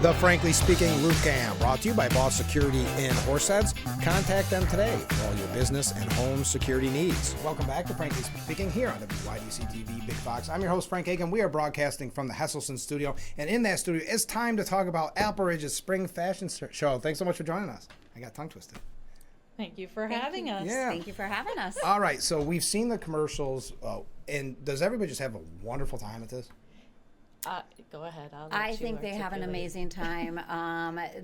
The Frankly Speaking Roof Cam, brought to you by Boss Security in Horseheads. Contact them today for all your business and home security needs. Welcome back to Frankly Speaking here on WYDC TV Big Fox. I'm your host, Frank Acomb. We are broadcasting from the Hesselson studio, and in that studio, it's time to talk about Appleridge's Spring Fashion Show. Thanks so much for joining us. I got tongue twisted. Thank you for having us. Yeah. Thank you for having us. All right, so we've seen the commercials, and does everybody just have a wonderful time at this? Go ahead. I think they have an amazing time.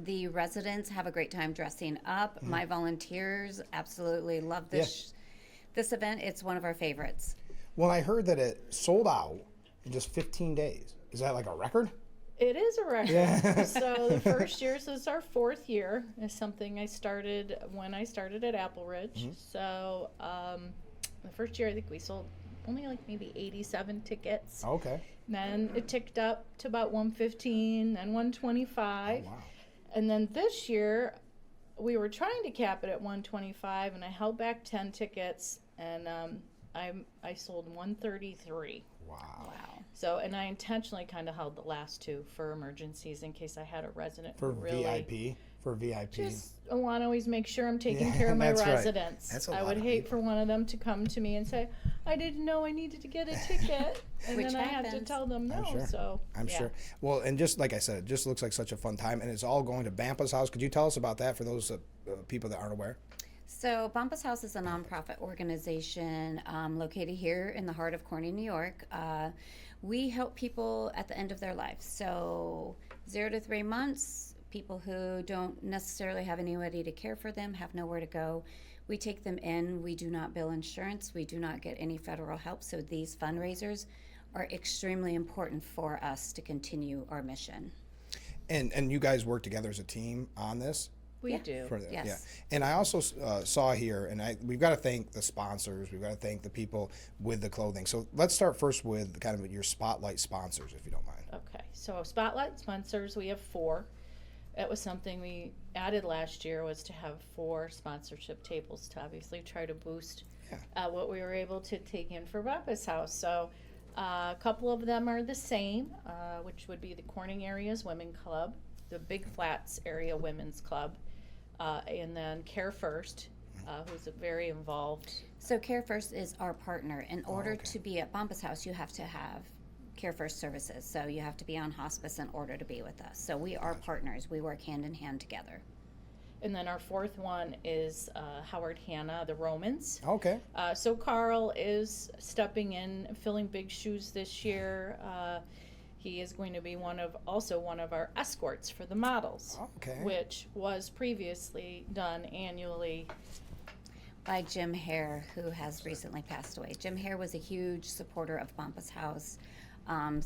The residents have a great time dressing up. Mm-hmm. My volunteers absolutely love this this event. It's one of our favorites. Well, I heard that it sold out in just 15 days. Is that like a record? It is a record. Yeah. So the first year, so it's our fourth year, is something I started when I started at Appleridge. Mm-hmm. So the first year, I think we sold only like maybe 87 tickets. Okay. Then it ticked up to about 115, then 125. Oh, wow. And then this year, we were trying to cap it at 125, and I held back 10 tickets, and I sold 133. Wow. So, and I intentionally kind of held the last two for emergencies in case I had a resident for really VIP. For VIP. Just I want to always make sure I'm taking care of my residents. Right. That's a I lot would of hate people. for one of them to come to me and say, I didn't know I needed to get a ticket. And Which then I happens. have to tell them no. I'm sure. So I'm sure. Well, and just like I said, it just looks like such a fun time, and it's all going to Bampa's house. Could you tell us about that for those people that aren't aware? So Bampa's House is a nonprofit organization located here in the heart of Corning, New York. We help people at the end of their life. So 0 to 3 months, people who don't necessarily have anybody to care for them, have nowhere to go. We take them in. We do not bill insurance. We do not get any federal help. So these fundraisers are extremely important for us to continue our mission. And you guys work together as a team on this? we do. Yes. Yeah. And I also saw here, and we've got to thank the sponsors. We've got to thank the people with the clothing. So let's start first with kind of your spotlight sponsors, if you don't mind. Okay. So spotlight sponsors, we have 4. That was something we added last year, was to have 4 sponsorship tables to obviously try to boost what we were able to take in for Bampa's house. So a couple of them are the same, which would be the Corning Area's Women Club, the Big Flats Area Women's Club, and then Care First, who's very involved. So Care First is our partner. In order to be at Bampa's house, you have to have Care First services. So you have to be on hospice in order to be with us. So we are partners. We work hand in hand together. And then our 4th one is Howard Hanna, the Romans. Okay. So Carl is stepping in, filling big shoes this year. He is going to be also one of our escorts for the models, which was previously done annually by Jim Hare, who has recently passed away. Jim Hare was a huge supporter of Bampa's house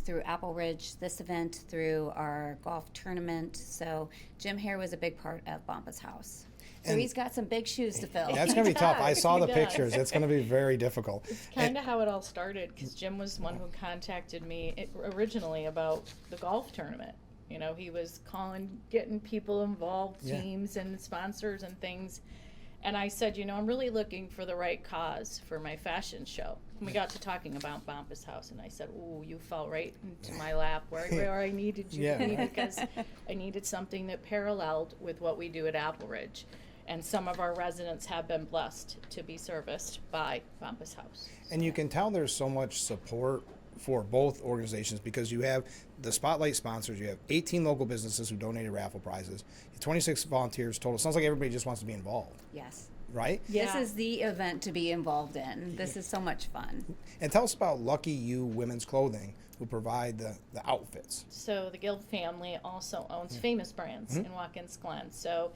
through Appleridge, this event, through our golf tournament. So Jim Hare was a big part of Bampa's house. So and he's got some big shoes to fill. That's going to be tough. I saw the pictures. It's going to be very difficult. It's kind of how it all started, because Jim was the one who contacted me originally about the golf tournament. You know, he was getting people involved, teams and sponsors and things. And I said, you know, I'm really looking for the right cause for my fashion show. And we got to talking about Bampa's house, and I said, ooh, you fell right into my lap where I needed you to be, because I needed something that paralleled with what we do at Appleridge. And some of our residents have been blessed to be serviced by Bampa's house. And you can tell there's so much support for both organizations, because you have the spotlight sponsors, you have 18 local businesses who donated raffle prizes, 26 volunteers total. Sounds like everybody just wants to be involved. Yes. Right? Yeah. This is the event to be involved in. This is so much fun. And tell us about Lucky You Women's Clothing, who provide the outfits. So the Guild family also owns Famous Brands in Watkins Glen. So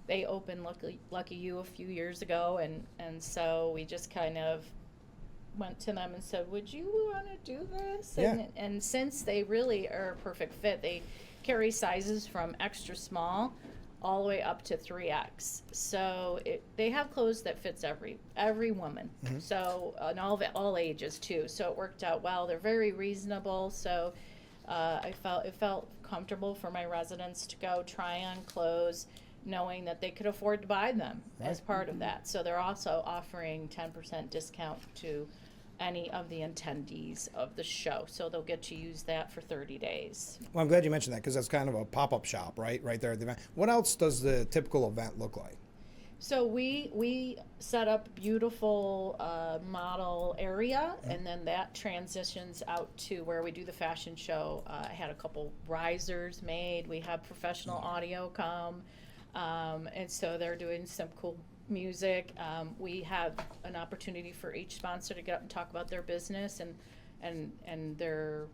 they opened Lucky You a few years ago, and so we just kind of went to them and said, would you want to do this? And since they really are a perfect fit, they carry sizes from extra small all the way up to 3X. So they have clothes that fits every woman. So and all ages too. So it worked out well. They're very reasonable. So it felt comfortable for my residents to go try on clothes, knowing that they could afford to buy them as part of that. So they're also offering 10% discount to any of the attendees of the show. So they'll get to use that for 30 days. Well, I'm glad you mentioned that because that's kind of a pop-up shop, right there at the event. What else does the typical event look like? So we set up beautiful model area, and then that transitions out to where we do the fashion show. I had a couple risers made. We have professional audio come, and so they're doing some cool music. We have an opportunity for each sponsor to get up and talk about their business and their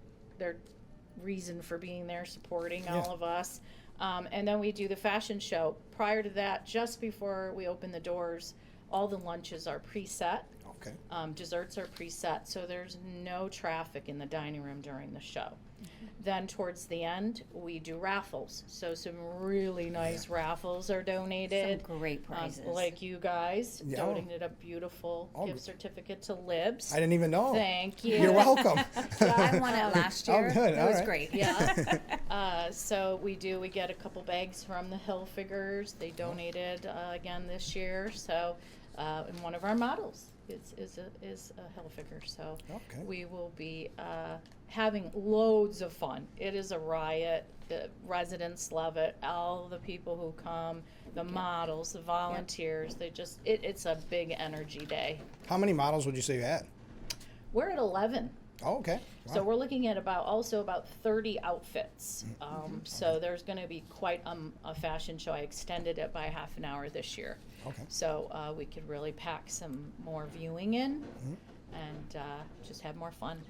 reason for being there, supporting all of us. And then we do the fashion show. Prior to that, just before we open the doors, all the lunches are preset. Okay. Desserts are preset, so there's no traffic in the dining room during the show. Then towards the end, we do raffles. So some really nice raffles are donated. Some great prizes. Like you guys Yeah. donated a beautiful gift certificate to Libs. I didn't even know. Thank you. You're welcome. Yeah, I won it last year. Oh, good. It All was right. great. Yeah. So we get a couple bags from the Hilfigers. They donated again this year. So, and one of our models is a Hilfiger. So Okay. we will be having loads of fun. It is a riot. The residents love it. All the people who come, the models, the volunteers, it's a big energy day. How many models would you say you had? We're at 11. Oh, okay. Wow. So we're looking at about 30 outfits. So there's going to be quite a fashion show. I extended it by half an hour this year. Okay. So we could really pack some more viewing in and just have more fun.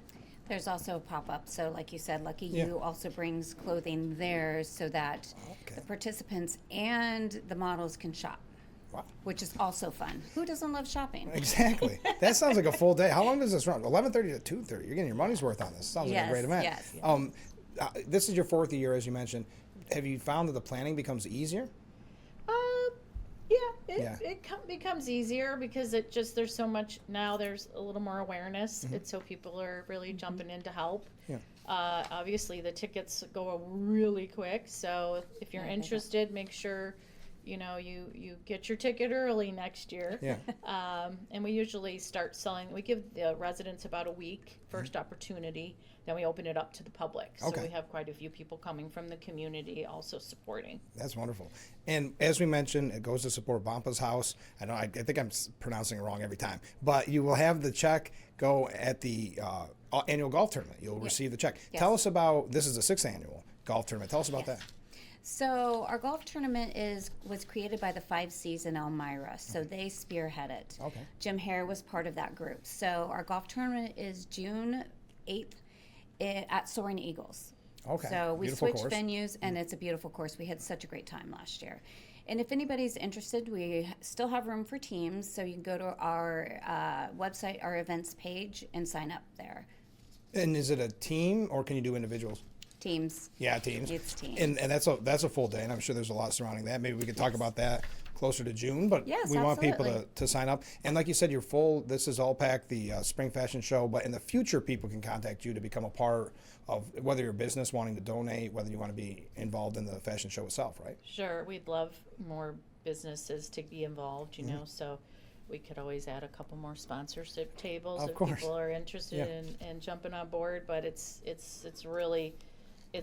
There's also a pop-up. So like you said, Lucky You also brings clothing there so that the participants and the models can shop. Wow. Which is also fun. Who doesn't love shopping? Exactly. That sounds like a full day. How long does this run? 11:30 to 2:30. You're getting your money's worth on this. Sounds like a great event. Yes. This is your fourth year, as you mentioned. Have you found that the planning becomes easier? It becomes easier because there's so much now. There's a little more awareness, and so people are really jumping in to help. Yeah. Obviously, the tickets go really quick. So if you're interested, make sure you get your ticket early next year. Yeah. And we usually start selling. We give the residents about a week first opportunity. Then we open it up to the public. So Okay. we have quite a few people coming from the community also supporting. That's wonderful. And as we mentioned, it goes to support Bampa's house. I think I'm pronouncing it wrong every time. But you will have the check go at the annual golf tournament. You'll receive the check. Yes. Tell us about, this is the 6th annual golf tournament. Tell us about that. So our golf tournament was created by the 5 C's in Elmira, so they spearhead it. Okay. Jim Hare was part of that group. So our golf tournament is June 8th at Soaring Eagles. Okay. So we Beautiful switched course. venues, and it's a beautiful course. We had such a great time last year. And if anybody's interested, we still have room for teams, so you can go to our website, our events page, and sign up there. And is it a team or can you do individuals? Teams. Yeah, teams. It's teams. And that's a full day, and I'm sure there's a lot surrounding that. Maybe we could talk about that closer to June, but Yes, we want people absolutely. to sign up. And like you said, you're full. This is all packed, the spring fashion show, but in the future, people can contact you to become a part of whether your business wanting to donate, whether you want to be involved in the fashion show itself, right? Sure, we'd love more businesses to be really so we could always add a couple more sponsorship tables Of if course. people are interested in jumping on board. But it's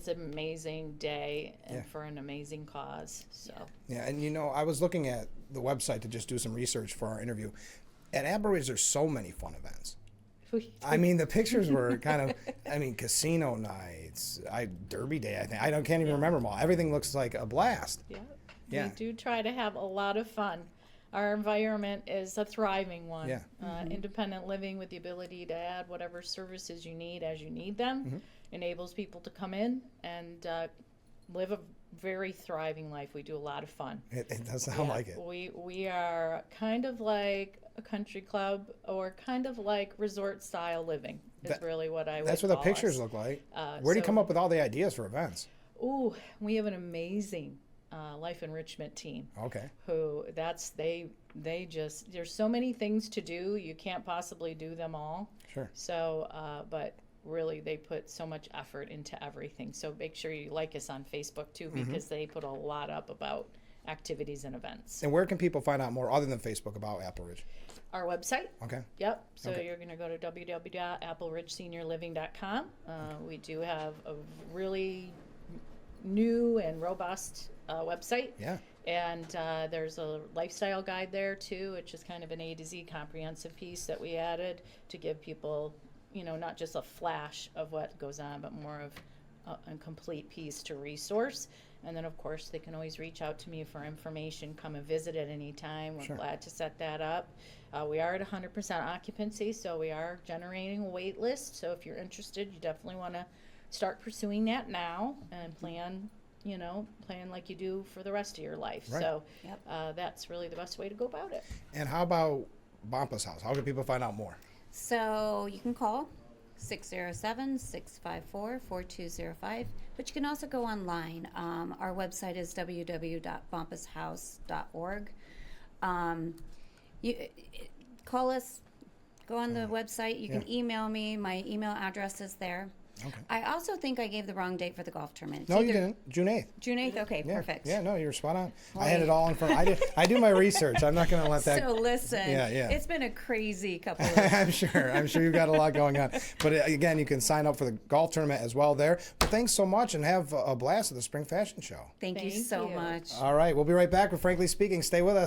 an amazing day and for an amazing cause. So Yeah, and I was looking at the website to just do some research for our interview. At Appleridge, there's so many fun events. I mean, the pictures were casino nights, Derby Day, I think. Can't even remember them all. Everything looks like a blast. we do try to have a lot of fun. Our environment is a thriving one. Yeah. Independent living with the ability to add whatever services you need as you need them enables people to come in and live a very thriving life. We do a lot of fun. It does sound like it. We are kind of like a country club or kind of like resort style living is really what I would That's what the call pictures us. look like. Where do you come up with all the ideas for events? Ooh, we have an amazing life enrichment team. Okay. There's so many things to do, you can't possibly do them all. Sure. So, but really they put so much effort into everything. So make sure you like us on Facebook too, because they put a lot up about activities and events. And where can people find out more other than Facebook about Appleridge? Our website. Okay. Yep. So Okay. you're going to go to www.appleridgeseniorliving.com. We do have a really new and robust website. Yeah. And there's a lifestyle guide there too, which is kind of an A to Z comprehensive piece that we added to give people, not just a flash of what goes on, but more of a complete piece to resource. And then, of course, they can always reach out to me for information, come and visit at any time. We're Sure. glad to set that up. We are at 100% occupancy, so we are generating a wait list. So if you're interested, you definitely want to start pursuing that now and plan like you do for the rest of your life. Right. So Yep. that's really the best way to go about it. And how about Bampa's house? How can people find out more? So you can call 607-654-4205, but you can also go online. Our website is www.bampashouse.org. You call us, go on the website. You can email me. My email address is there. Okay. I also think I gave the wrong date for the golf tournament. It's No, you either didn't. June 8th. June 8th? Okay, Yeah. perfect. Yeah, no, you're spot on. I had it all in front. I do my research. I'm not going to let that. So listen, Yeah, yeah. it's been a crazy couple of I'm sure you've got a lot going on. But again, you can sign up for the golf tournament as well there. But thanks so much and have a blast at the Spring Fashion Show. Thank you Thank so you. much. All right, we'll be right back with Frankly Speaking. Stay with us.